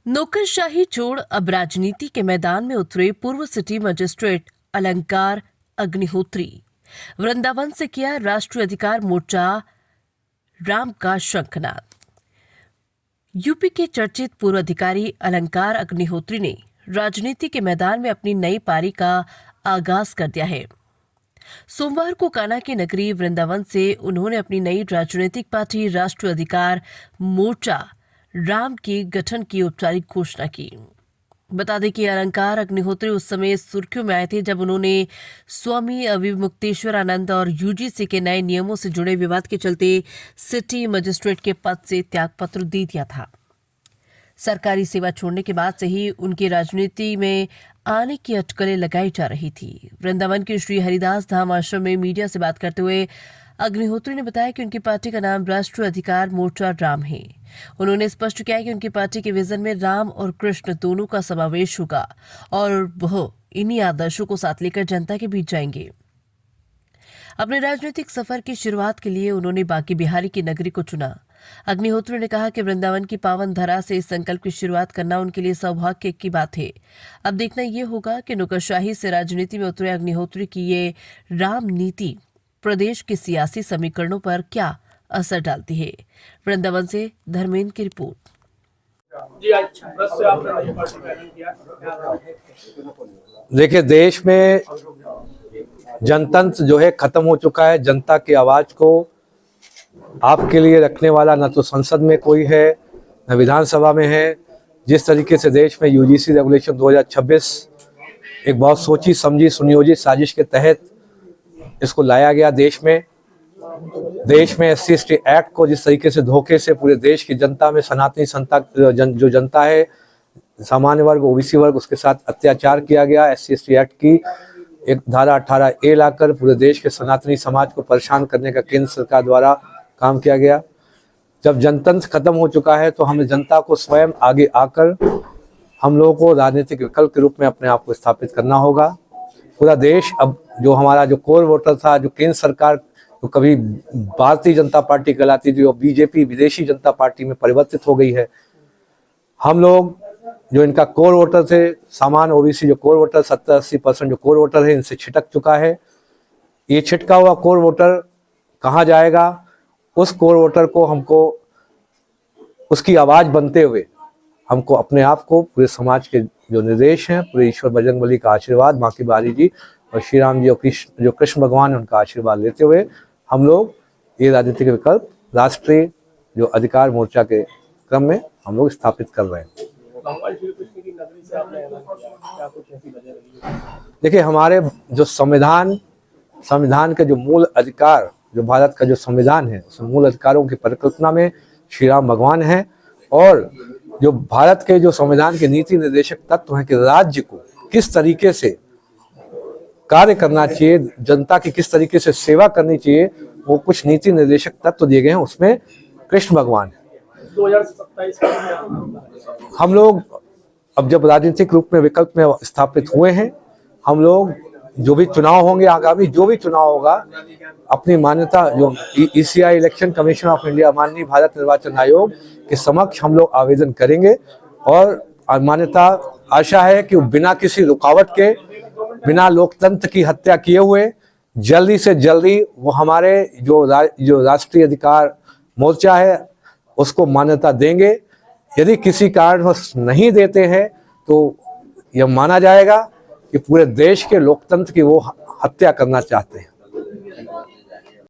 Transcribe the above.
नौकरशाही छोड़ अब राजनीति के मैदान में उतरे पूर्व सिटी मजिस्ट्रेट अलंकार अग्निहोत्री। वृंदावन से किया राष्ट्रीय अधिकार मोर्चा राम का शंखनाद। यूपी के चर्चित पूर्व अधिकारी अलंकार अग्निहोत्री ने राजनीति के मैदान में अपनी नई पारी का आगाज कर दिया है। सोमवार को कान्हा की नगरी वृंदावन से उन्होंने अपनी नई राजनीतिक पार्टी राष्ट्रीय अधिकार मोर्चा राम के गठन की औपचारिक घोषणा की। बता दें कि अलंकार अग्निहोत्री उस समय सुर्खियों में आए थे जब उन्होंने स्वामी अविमुक्तेश्वर आनंद और यूजीसी के नए नियमों से जुड़े विवाद के चलते सिटी मजिस्ट्रेट के पद से त्यागपत्र दे दिया था। सरकारी सेवा छोड़ने के बाद से ही उनकी राजनीति में आने की अटकलें लगाई जा रही थी। वृंदावन के श्री हरिदास धाम आश्रम में मीडिया से बात करते हुए अग्निहोत्री ने बताया कि उनकी पार्टी का नाम राष्ट्रीय अधिकार मोर्चा राम है। उन्होंने स्पष्ट किया कि उनकी पार्टी के विजन में राम और कृष्ण दोनों का समावेश होगा और वह इन्हीं आदर्शों को साथ लेकर जनता के बीच जाएंगे। अपने राजनीतिक सफर की शुरुआत के लिए उन्होंने बांके बिहारी की नगरी को चुना। अग्निहोत्री ने कहा कि वृंदावन की पावन धरा से इस संकल्प की शुरुआत करना उनके लिए सौभाग्य की बात है। अब देखना यह होगा कि नौकरशाही से राजनीति में उतरे अग्निहोत्री की ये राम नीति प्रदेश के सियासी समीकरणों पर क्या असर डालती है। वृंदावन से धर्मेंद्र की रिपोर्ट। देखिए, देश में जनतंत्र जो है खत्म हो चुका है। जनता की आवाज को आपके लिए रखने वाला न तो संसद में कोई है न विधानसभा में है। जिस तरीके से देश में यूजीसी रेगुलेशन 2026 एक बहुत सोची समझी सुनियोजित साजिश के तहत इसको लाया गया देश में SC/ST एक्ट को जिस तरीके से धोखे से पूरे देश की जनता में सनातनी जो जनता है, सामान्य वर्ग, ओबीसी वर्ग, उसके साथ अत्याचार किया गया। SC/ST एक्ट की एक धारा 18A लाकर पूरे देश के सनातनी समाज को परेशान करने का केंद्र सरकार द्वारा काम किया गया। जब जनतंत्र खत्म हो चुका है तो हमें जनता को स्वयं आगे आकर हम लोगों को राजनीतिक विकल्प के रूप में अपने आप को स्थापित करना होगा। पूरा देश अब जो हमारा जो कोर वोटर था, जो केंद्र सरकार जो कभी भारतीय जनता पार्टी कहलाती थी, जो बीजेपी विदेशी जनता पार्टी में परिवर्तित हो गई है। हम लोग जो इनका कोर वोटर थे, सामान्य ओबीसी जो कोर वोटर 70-80% जो कोर वोटर है, इनसे छिटक चुका है। ये छिटका हुआ कोर वोटर कहाँ जाएगा? उस कोर वोटर को हमको उसकी आवाज बनते हुए हमको अपने आप को पूरे समाज के जो निर्देश हैं, पूरे ईश्वर बजरंगबली का आशीर्वाद, माँ की बारी जी और श्री राम जी जो कृष्ण भगवान है उनका आशीर्वाद लेते हुए हम लोग ये राजनीतिक विकल्प राष्ट्रीय जो अधिकार मोर्चा के क्रम में हम लोग स्थापित कर रहे हैं। देखिए, हमारे जो संविधान के जो मूल अधिकार, जो भारत का जो संविधान है, उस मूल अधिकारों की परिकल्पना में श्री राम भगवान है और जो भारत के जो संविधान के नीति निर्देशक तत्व हैं कि राज्य को किस तरीके से कार्य करना चाहिए, जनता की किस तरीके से सेवा करनी चाहिए, वो कुछ नीति निर्देशक तत्व दिए गए हैं। उसमें कृष्ण भगवान है। 2027 हम लोग अब जब राजनीतिक रूप में विकल्प में स्थापित हुए हैं, हम लोग जो भी चुनाव होंगे, आगामी जो भी चुनाव होगा, अपनी मान्यता जो ECI election commission of India, माननीय भारत निर्वाचन आयोग के समक्ष हम लोग आवेदन करेंगे और मान्यता आशा है कि बिना किसी रुकावट के, बिना लोकतंत्र की हत्या किए हुए जल्दी से जल्दी वो हमारे जो राष्ट्रीय अधिकार मोर्चा है उसको मान्यता देंगे। यदि किसी कारणवश नहीं देते हैं तो यह माना जाएगा कि पूरे देश के लोकतंत्र की वो हत्या करना चाहते हैं।